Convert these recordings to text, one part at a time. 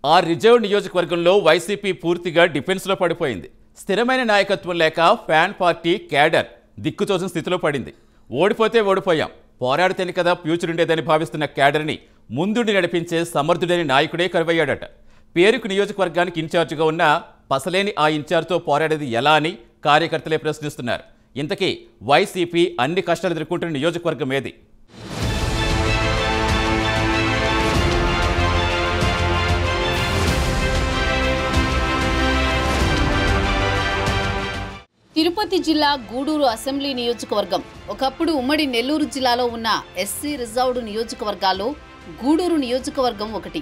ఆ రిజర్వ్ నియోజకవర్గంలో వైసీపీ పూర్తిగా డిఫెన్స్లో పడిపోయింది. స్థిరమైన నాయకత్వం లేక ఫ్యాన్ పార్టీ క్యాడర్ దిక్కుతోచిన స్థితిలో పడింది. ఓడిపోతే ఓడిపోయాం, పోరాడితేనే కదా ఫ్యూచర్ ఉండేదని భావిస్తున్న క్యాడర్ని ముందుండి నడిపించే సమర్థుడైన నాయకుడే కరువయ్యాడట. పేరుకు నియోజకవర్గానికి ఇన్ఛార్జిగా ఉన్న పసలేని ఆ ఇన్ఛార్జ్తో పోరాడేది ఎలా అని కార్యకర్తలే ప్రశ్నిస్తున్నారు. ఇంతకీ వైసీపీ అన్ని కష్టాలు ఎదుర్కొంటున్న నియోజకవర్గం ఏది? తిరుపతి జిల్లా గూడూరు అసెంబ్లీ నియోజకవర్గం. ఒకప్పుడు ఉమ్మడి నెల్లూరు జిల్లాలో ఉన్న ఎస్సీ రిజర్వ్డ్ నియోజకవర్గాల్లో గూడూరు నియోజకవర్గం ఒకటి.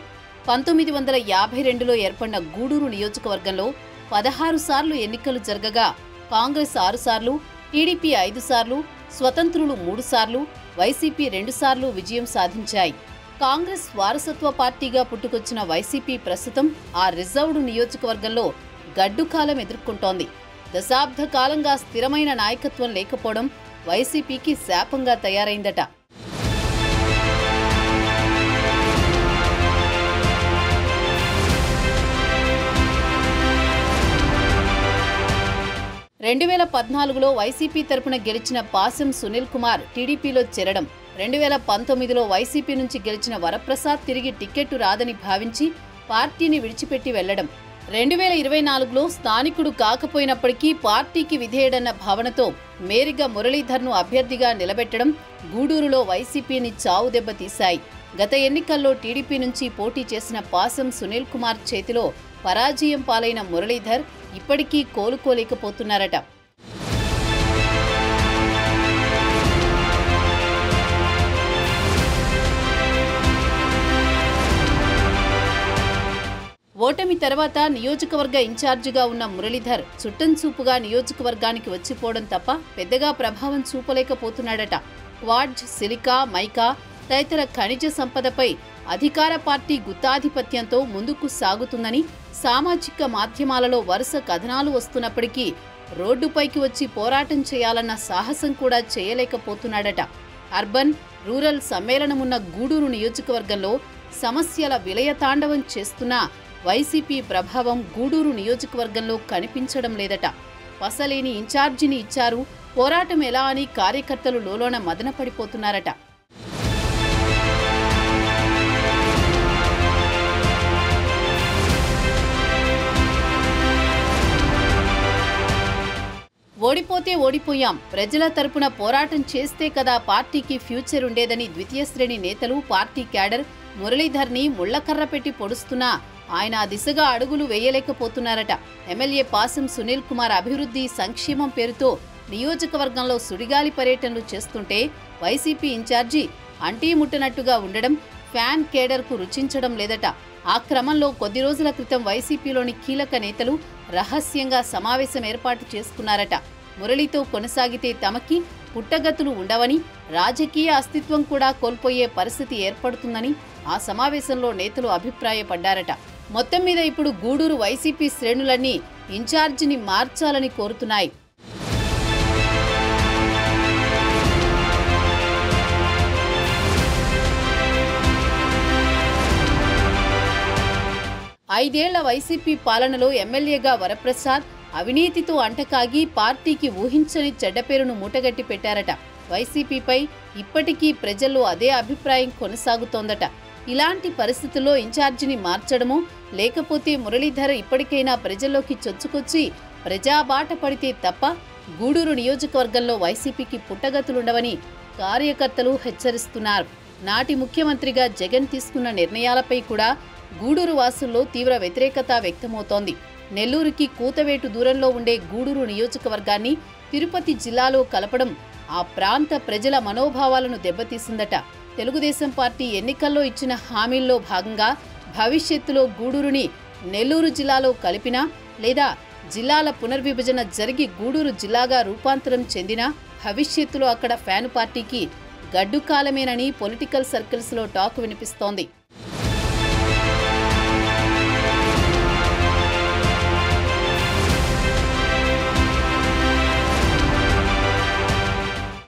1952లో ఏర్పడిన గూడూరు నియోజకవర్గంలో 16 సార్లు ఎన్నికలు జరగగా కాంగ్రెస్ 6 సార్లు, టీడీపీ 5 సార్లు, స్వతంత్రులు 3 సార్లు, వైసీపీ 2 సార్లు విజయం సాధించాయి. కాంగ్రెస్ వారసత్వ పార్టీగా పుట్టుకొచ్చిన వైసీపీ ప్రస్తుతం ఆ రిజర్వ్డ్ నియోజకవర్గంలో గడ్డుకాలం ఎదుర్కొంటోంది. దశాబ్ద కాలంగా స్థిరమైన నాయకత్వం లేకపోవడం వైసీపీకి శాపంగా తయారైందట. రెండు 2014లో వైసీపీ తరపున గెలిచిన పాసం సునీల్ కుమార్ టీడీపీలో చేరడం, 2019లో వైసీపీ నుంచి గెలిచిన వరప్రసాద్ తిరిగి టికెట్టు రాదని భావించి పార్టీని విడిచిపెట్టి వెళ్లడం, 2024లో స్థానికుడు కాకపోయినప్పటికీ పార్టీకి విధేయుడన్న భావనతో మేరిగా మురళీధర్ను అభ్యర్థిగా నిలబెట్టడం గూడూరులో వైసీపీని చావు దెబ్బ తీశాయి. గత ఎన్నికల్లో టీడీపీ నుంచి పోటీ చేసిన పాసం సునీల్ కుమార్ చేతిలో పరాజయం పాలైన మురళీధర్ ఇప్పటికీ కోలుకోలేకపోతున్నారట. ఓటమి తర్వాత నియోజకవర్గ ఇన్ఛార్జిగా ఉన్న మురళీధర్ చుట్టంచూపుగా నియోజకవర్గానికి వచ్చిపోవడం తప్ప పెద్దగా ప్రభావం చూపలేకపోతున్నాడట. క్వాడ్జ్, సిలికా, మైకా తదితర ఖనిజ సంపదపై అధికార పార్టీ గుత్తాధిపత్యంతో ముందుకు సాగుతుందని సామాజిక మాధ్యమాలలో వరుస కథనాలు వస్తున్నప్పటికీ రోడ్డుపైకి వచ్చి పోరాటం చేయాలన్న సాహసం కూడా చేయలేకపోతున్నాడట. అర్బన్, రూరల్ సమ్మేళనమున్న గూడూరు నియోజకవర్గంలో సమస్యల విలయతాండవం చేస్తున్నా వైసీపీ ప్రభావం గూడూరు నియోజకవర్గంలో కనిపించడం లేదట. పసలేని ఇన్ఛార్జిని ఇచ్చారు, పోరాటం ఎలా అని కార్యకర్తలు లోలోన మదనపడిపోతున్నారట. ఓడిపోతే ఓడిపోయాం, ప్రజల తరపున పోరాటం చేస్తే కదా పార్టీకి ఫ్యూచర్ ఉండేదని ద్వితీయ శ్రేణి నేతలు, పార్టీ క్యాడర్ మురళీధర్ని ముళ్లకర్ర పెట్టి పొడుస్తున్నా ఆయన ఆ దిశగా అడుగులు వేయలేకపోతున్నారట. ఎమ్మెల్యే పాసం సునీల్ కుమార్ అభివృద్ధి, సంక్షేమం పేరుతో నియోజకవర్గంలో సుడిగాలి పర్యటనలు చేస్తుంటే వైసీపీ ఇన్ఛార్జి అంటీముట్టనట్టుగా ఉండడం ఫ్యాన్ కేడర్కు రుచించడం లేదట. ఆ క్రమంలో కొద్ది రోజుల క్రితం వైసీపీలోని కీలక నేతలు రహస్యంగా సమావేశం ఏర్పాటు చేసుకున్నారట. మురళితో కొనసాగితే తమకి పుట్టగతులు ఉండవని, రాజకీయ అస్తిత్వం కూడా కోల్పోయే పరిస్థితి ఏర్పడుతుందని ఆ సమావేశంలో నేతలు అభిప్రాయపడ్డారట. మొత్తం మీద ఇప్పుడు గూడూరు వైసీపీ శ్రేణులన్నీ ఇన్ఛార్జిని మార్చాలని కోరుతున్నాయి. ఐదేళ్ల వైసీపీ పాలనలో ఎమ్మెల్యేగా వరప్రసాద్ అవినీతితో అంటకాగి పార్టీకి ఊహించని చెడ్డపేరును మూటగట్టి పెట్టారట. వైసీపీపై ఇప్పటికీ ప్రజల్లో అదే అభిప్రాయం కొనసాగుతోందట. ఇలాంటి పరిస్థితుల్లో ఇన్ఛార్జిని మార్చడమో లేకపోతే మురళీధర్ ఇప్పటికైనా ప్రజల్లోకి చొచ్చుకొచ్చి ప్రజాబాట పడితే తప్ప గూడూరు నియోజకవర్గంలో వైసీపీకి పుట్టగతులుండవని కార్యకర్తలు హెచ్చరిస్తున్నారు. నాటి ముఖ్యమంత్రిగా జగన్ తీసుకున్న నిర్ణయాలపై కూడా గూడూరు వాసుల్లో తీవ్ర వ్యతిరేకత వ్యక్తమవుతోంది. నెల్లూరుకి కూతవేటు దూరంలో ఉండే గూడూరు నియోజకవర్గాన్ని తిరుపతి జిల్లాలో కలపడం ఆ ప్రాంత ప్రజల మనోభావాలను దెబ్బతీసిందట. తెలుగుదేశం పార్టీ ఎన్నికల్లో ఇచ్చిన హామీల్లో భాగంగా భవిష్యత్తులో గూడూరుని నెల్లూరు జిల్లాలో కలిపినా లేదా జిల్లాల పునర్విభజన జరిగి గూడూరు జిల్లాగా రూపాంతరం చెందినా భవిష్యత్తులో అక్కడ ఫ్యాన్ పార్టీకి గడ్డుకాలమేనని పొలిటికల్ సర్కిల్స్లో టాక్ వినిపిస్తోంది.